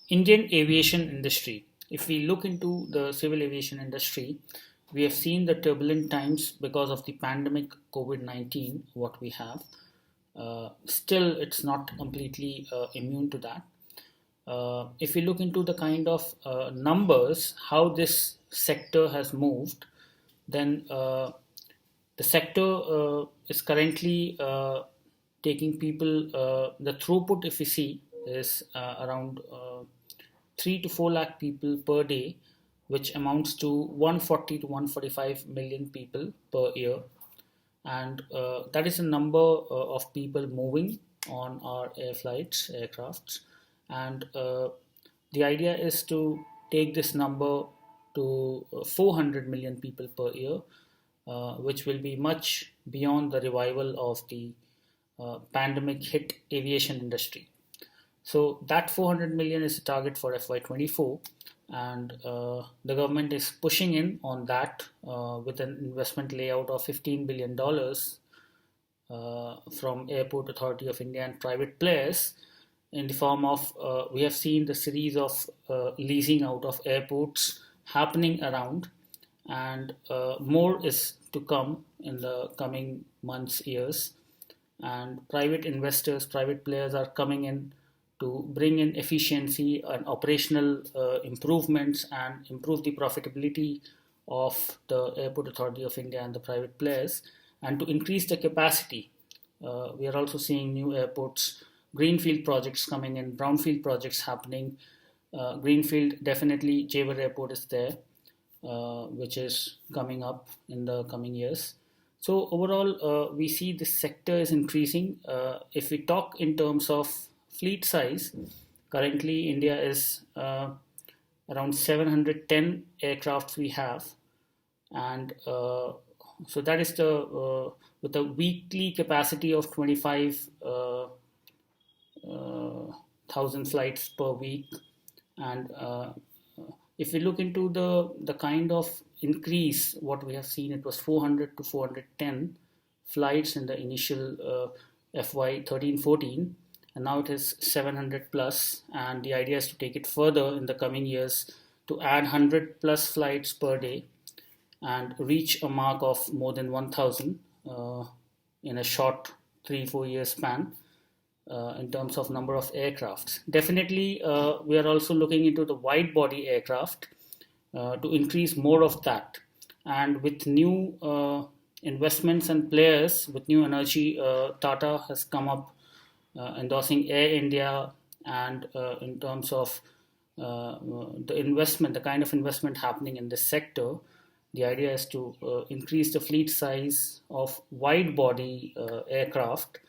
Indian aviation industry. If we look into the civil aviation industry, we have seen the turbulent times because of the pandemic COVID-19, what we have. Still, it's not completely immune to that. If we look into the kind of numbers, how this sector has moved, then the sector is currently taking people, the throughput, if we see, is around 3 to 4 lakh people per day, which amounts to 140 to 145 million people per year. And that is a number of people moving on our air flights, aircrafts. And the idea is to take this number to 400 million people per year, which will be much beyond the revival of the pandemic hit aviation industry. So that 400 million is the target for FY24, and the government is pushing in on that with an investment layout of $15 billion from Airport Authority of India and private players in the form of we have seen the series of leasing out of airports happening around, and more is to come in the coming months, years. And private investors, private players are coming in to bring in efficiency and operational improvements and improve the profitability of the Airport Authority of India and the private players, and to increase the capacity. We are also seeing new airports, greenfield projects coming in, brownfield projects happening. Greenfield, definitely Jewar Airport is there, which is coming up in the coming years. So overall, we see this sector is increasing. If we talk in terms of fleet size, currently India is around 710 aircraft we have, and so that is the with a weekly capacity of 25,000 flights per week. And if we look into the kind of increase, what we have seen, it was 400 to 410 flights in the initial FY 13-14, and now it is 700 plus, and the idea is to take it further in the coming years to add 100 plus flights per day and reach a mark of more than 1000 in a short 3-4 year span in terms of number of aircrafts. Definitely, we are also looking into the wide body aircraft to increase more of that. And with new investments and players, with new energy, Tata has come up endorsing Air India, and in terms of the investment, the kind of investment happening in this sector, the idea is to increase the fleet size of wide body aircraft.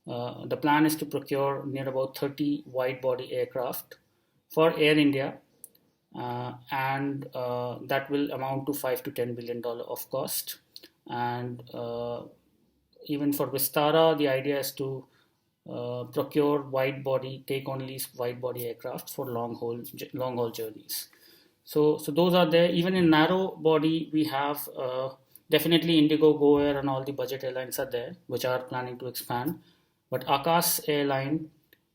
The plan is to procure near about 30 wide body aircraft for Air India, and that will amount to $5 to $10 billion of cost. And even for Vistara, the idea is to procure wide body, take on lease wide body aircraft for long haul journeys. So those are there. Even in narrow body, we have definitely Indigo, Go Air, and all the budget airlines are there, which are planning to expand. But Akash Airline,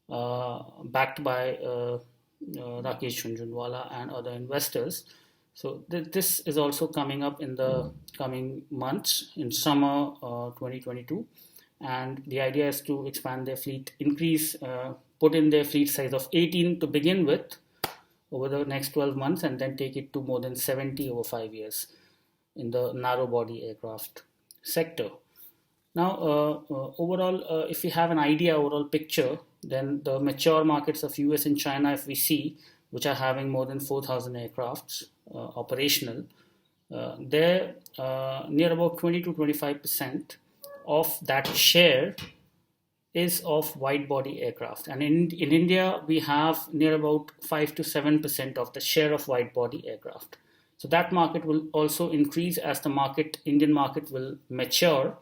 backed by Rakesh Jhunjhunwala and other investors, so this is also coming up in the coming months in summer 2022. And the idea is to expand their fleet, increase, put in their fleet size of 18 to begin with over the next 12 months, and then take it to more than 70 over 5 years in the narrow body aircraft sector. Now, overall, if we have an idea, overall picture, then the mature markets of US and China, if we see, which are having more than 4,000 aircrafts operational, they're near about 20 to 25% of that share is of wide body aircraft. And in India, we have near about 5 to 7% of the share of wide body aircraft. So that market will also increase as the Indian market will mature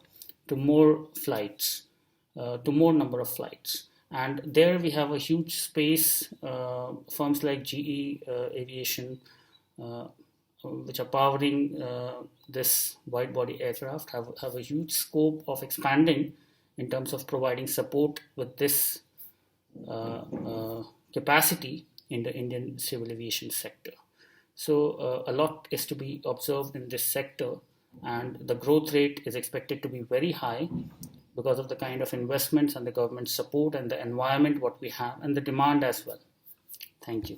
to more flights, to more number of flights. And there we have a huge space. Firms like GE Aviation, which are powering this wide body aircraft, have a huge scope of expanding in terms of providing support with this capacity in the Indian civil aviation sector. So a lot is to be observed in this sector, and the growth rate is expected to be very high because of the kind of investments and the government support and the environment what we have and the demand as well. Thank you.